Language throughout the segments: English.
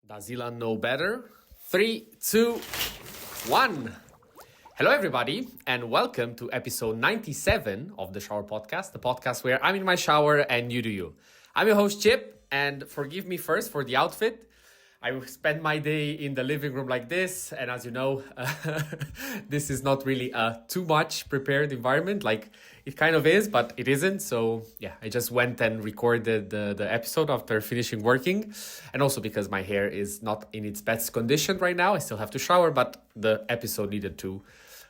Does Elon know better? 3, 2, 1. Hello, everybody, and welcome to episode 97 of the Showerpodcast, the podcast where I'm in my shower and you do you. I'm your host, Chip, and forgive me first for the outfit. I spend my day in the living room like this, and as you know, this is not really a too much prepared environment. Like, it kind of is, but it isn't. So yeah, I just went and recorded the episode after finishing working. And also because my hair is not in its best condition right now. I still have to shower, but the episode needed to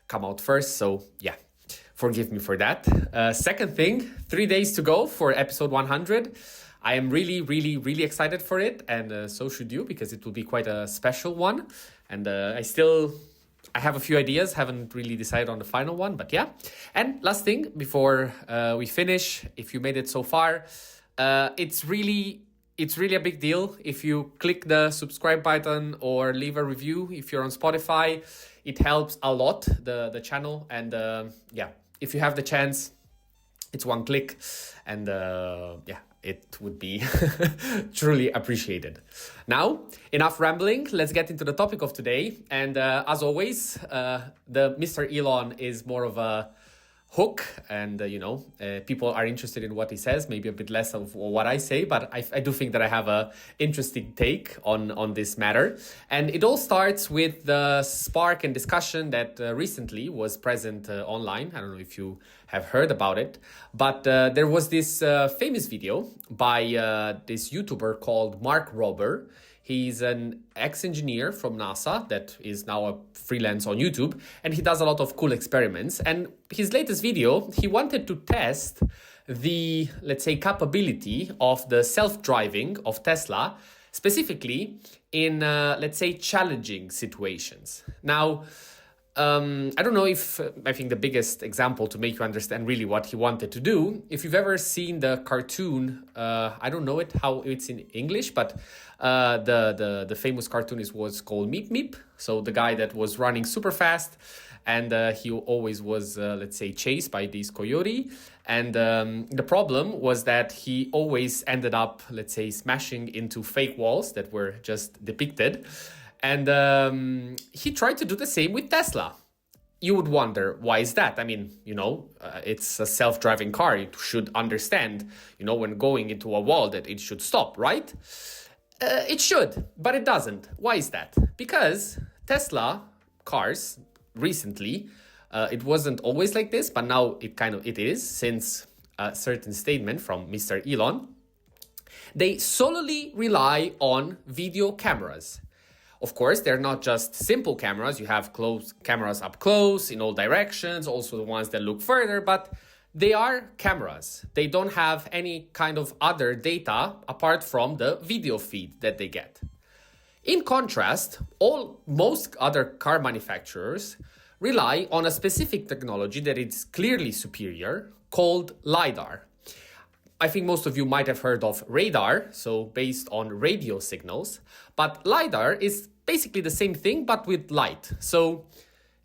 come out first. So yeah, forgive me for that. Second thing, 3 days to go for episode 100. I am really excited for it, and so should you, because it will be quite a special one. And I have a few ideas, haven't really decided on the final one, but yeah. And last thing, before we finish, if you made it so far, it's really a big deal if you click the subscribe button or leave a review. If you're on Spotify, it helps a lot, the channel. And yeah, if you have the chance, it's one click, and yeah, it would be truly appreciated. Now, enough rambling. Let's get into the topic of today. And as always, the Mr. Elon is more of a hook, and people are interested in what he says, maybe a bit less of what I say, but I do think that I have a interesting take on this matter. And it all starts with the spark and discussion that recently was present online. I don't know if you have heard about it, but there was this famous video by this YouTuber called Mark Rober. He's an ex-engineer from NASA that is now a freelance on YouTube, and he does a lot of cool experiments. And his latest video, he wanted to test the, let's say, capability of the self-driving of Tesla, specifically in, let's say, challenging situations. Now, I don't know if, I think the biggest example to make you understand really what he wanted to do, if you've ever seen the cartoon, I don't know how it's in English, but the famous cartoon was called Meep Meep. So the guy that was running super fast, and he always was, let's say, chased by this coyote. And the problem was that he always ended up, let's say, smashing into fake walls that were just depicted. And he tried to do the same with Tesla. You would wonder, why is that? I mean, it's a self-driving car. It should understand, when going into a wall that it should stop, right? It should, but it doesn't. Why is that? Because Tesla cars recently, it wasn't always like this, but now it is, since a certain statement from Mr. Elon. They solely rely on video cameras. Of course, they're not just simple cameras. You have cameras up close in all directions, also the ones that look further, but they are cameras. They don't have any kind of other data apart from the video feed that they get. In contrast, most other car manufacturers rely on a specific technology that is clearly superior, called LiDAR. I think most of you might have heard of radar, so based on radio signals, but LiDAR is basically the same thing, but with light. So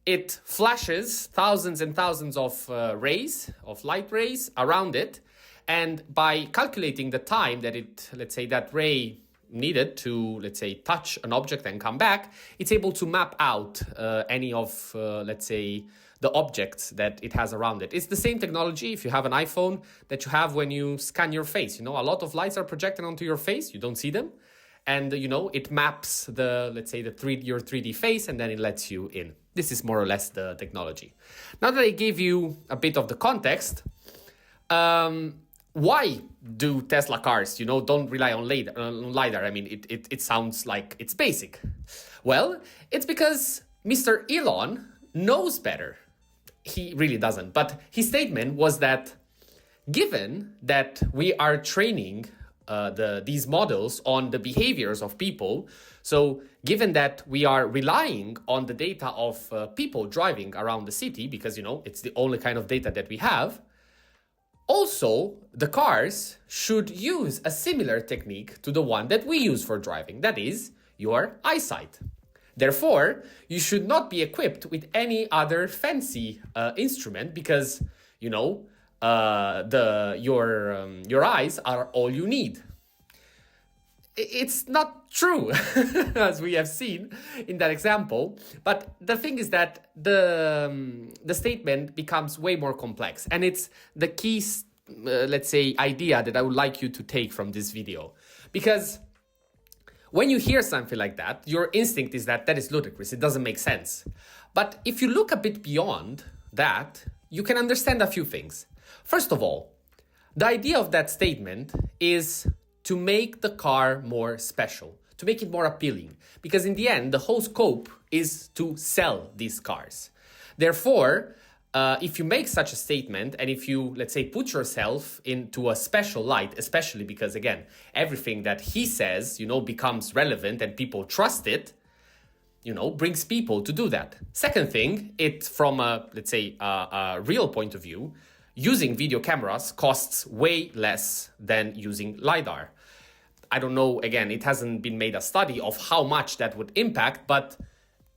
it flashes thousands and thousands of light rays around it, and by calculating the time that that ray needed to, touch an object and come back, it's able to map out any of, the objects that it has around it. It's the same technology, if you have an iPhone, that you have when you scan your face. A lot of lights are projected onto your face, you don't see them. And, it maps your 3D face, and then it lets you in. This is more or less the technology. Now that I gave you a bit of the context, why do Tesla cars, don't rely on LiDAR? I mean, it sounds like it's basic. Well, it's because Mr. Elon knows better. He really doesn't. But his statement was that given that we are training these models on the behaviors of people, so given that we are relying on the data of people driving around the city, because, it's the only kind of data that we have, also, the cars should use a similar technique to the one that we use for driving, that is, your eyesight. Therefore, you should not be equipped with any other fancy instrument because, your eyes are all you need. it's not true, as we have seen in that example. But the thing is that the statement becomes way more complex, and it's the key, let's say, idea that I would like you to take from this video. Because when you hear something like that, your instinct is that is ludicrous, it doesn't make sense. But if you look a bit beyond that, you can understand a few things. First of all, the idea of that statement is to make the car more special, to make it more appealing. Because in the end, the whole scope is to sell these cars. Therefore, if you make such a statement, and if you, let's say, put yourself into a special light, especially because, again, everything that he says, becomes relevant and people trust it, brings people to do that. Second thing, it from a, let's say, a real point of view, using video cameras costs way less than using LiDAR. I don't know, again, it hasn't been made a study of how much that would impact, but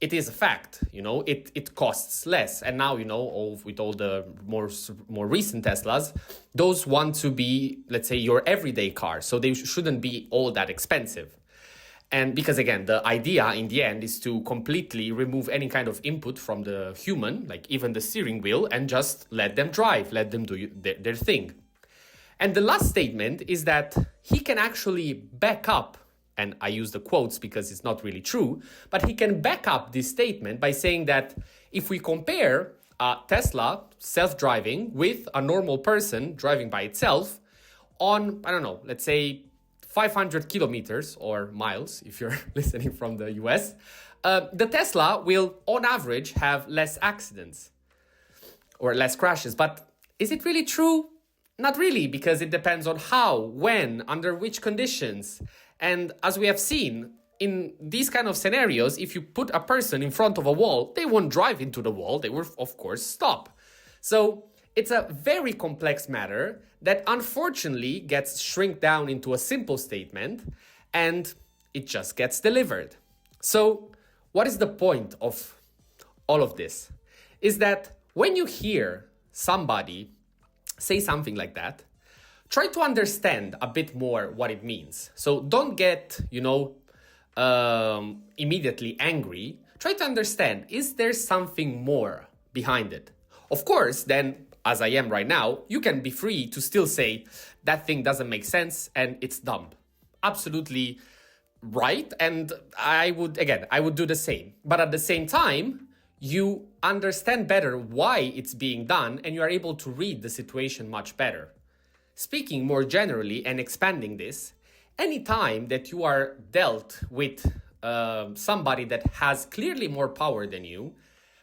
it is a fact, it costs less. And now, with all the more recent Teslas, those want to be, let's say, your everyday car. So they shouldn't be all that expensive. And because, again, the idea in the end is to completely remove any kind of input from the human, like even the steering wheel, and just let them drive, let them do their thing. And the last statement is that he can actually back up, and I use the quotes because it's not really true, but he can back up this statement by saying that if we compare a Tesla self-driving with a normal person driving by itself on, I don't know, let's say 500 kilometers or miles, if you're listening from the US, the Tesla will, on average, have less accidents or less crashes. But is it really true? Not really, because it depends on how, when, under which conditions. And as we have seen, in these kind of scenarios, if you put a person in front of a wall, they won't drive into the wall, they will, of course, stop. So it's a very complex matter that unfortunately gets shrunk down into a simple statement, and it just gets delivered. So what is the point of all of this? Is that when you hear somebody say something like that, try to understand a bit more what it means. So don't get, immediately angry. Try to understand, is there something more behind it? Of course, then, as I am right now, you can be free to still say that thing doesn't make sense and it's dumb. Absolutely right. And I would do the same. But at the same time, you understand better why it's being done and you are able to read the situation much better. Speaking more generally and expanding this, any time that you are dealt with somebody that has clearly more power than you,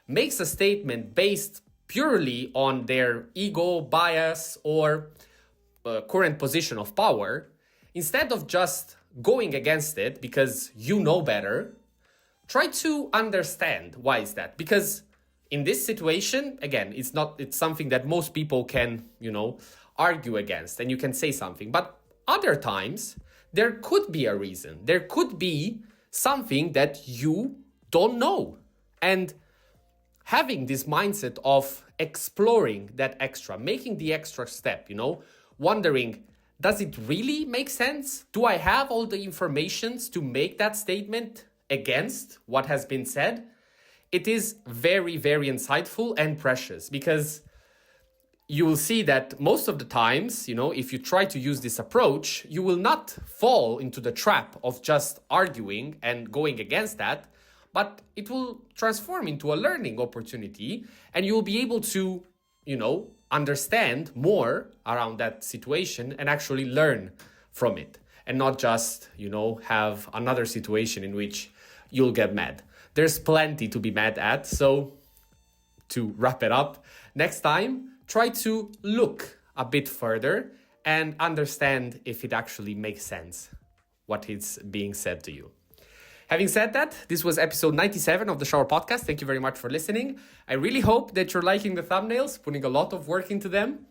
makes a statement based purely on their ego, bias, or current position of power, instead of just going against it because you know better, try to understand why is that. Because in this situation, again, it's something that most people can, argue against, and you can say something. But other times, there could be a reason. There could be something that you don't know. And having this mindset of exploring that extra, making the extra step, wondering, does it really make sense? Do I have all the information to make that statement against what has been said? It is very, very insightful and precious, because you will see that most of the times, if you try to use this approach, you will not fall into the trap of just arguing and going against that, but it will transform into a learning opportunity, and you will be able to, understand more around that situation and actually learn from it, and not just, have another situation in which you'll get mad. There's plenty to be mad at. So to wrap it up, next time, try to look a bit further and understand if it actually makes sense, what is being said to you. Having said that, this was episode 97 of the Shower Podcast. Thank you very much for listening. I really hope that you're liking the thumbnails, putting a lot of work into them.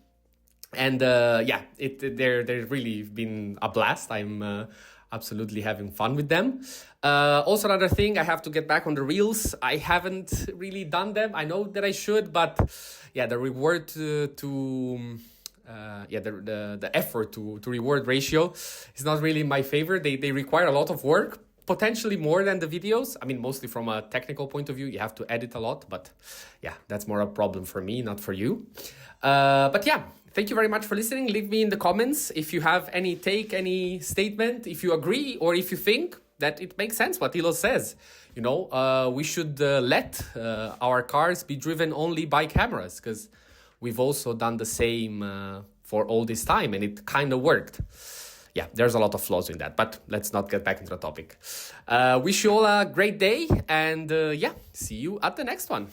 And they've really been a blast. I'm absolutely having fun with them. Also, another thing, I have to get back on the reels. I haven't really done them. I know that I should, but yeah, the reward to the effort to reward ratio is not really my favorite. They require a lot of work, potentially more than the videos. I mean, mostly from a technical point of view, you have to edit a lot, but yeah, that's more a problem for me, not for you. But yeah, thank you very much for listening. Leave me in the comments if you have any take, any statement, if you agree, or if you think that it makes sense what Elon says. You know, we should let our cars be driven only by cameras, because we've also done the same for all this time, and it kind of worked. Yeah, there's a lot of flaws in that, but let's not get back into the topic. Wish you all a great day, and yeah, see you at the next one.